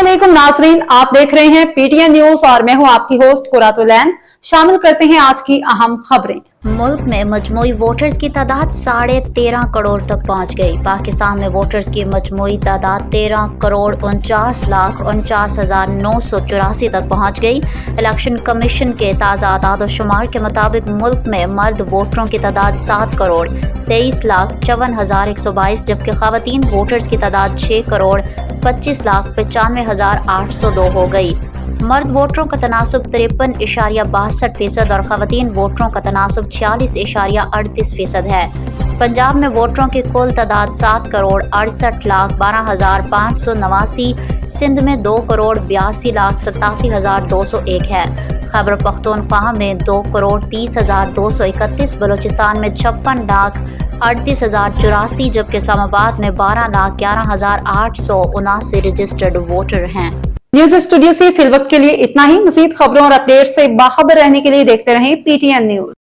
अस्सलामुअलैकुम नाजरीन, आप देख रहे हैं पीटीएन न्यूज और मैं हूं आपकी होस्ट कुरातुलैन। शामिल करते हैं आज की अहम खबरें। मुल्क में मजमूई वोटर्स की तादाद 13.5 करोड़ तक पहुंच गई। पाकिस्तान में वोटर्स की मजमूई तादाद 13,49,49,984 तक पहुंच गई। इलेक्शन कमीशन के ताज़ा आदाद-ओ-शुमार के मुताबिक मुल्क में मर्द वोटरों की तादाद 7,23,54,122 जबकि ख़वातीन वोटर्स की तादाद 6,25,95,802 हो गई। मर्द वोटरों का तनासुब 53.62% और ख़वातीन वोटरों का तनासुब 46.38% है। पंजाब में वोटरों की कुल तादाद 7,68,12,589, सिंध में 2,82,87,201 है। खैबर पख्तूनख्वा में 2,30,231, बलूचिस्तान में 56,38,084 जबकि इस्लामाबाद में 12,11,879 रजिस्टर्ड वोटर हैं। न्यूज स्टूडियो से फिलवक्त के लिए इतना ही। मज़ीद खबरों और अपडेट से बाखबर रहने के लिए देखते रहें पीटीएन न्यूज।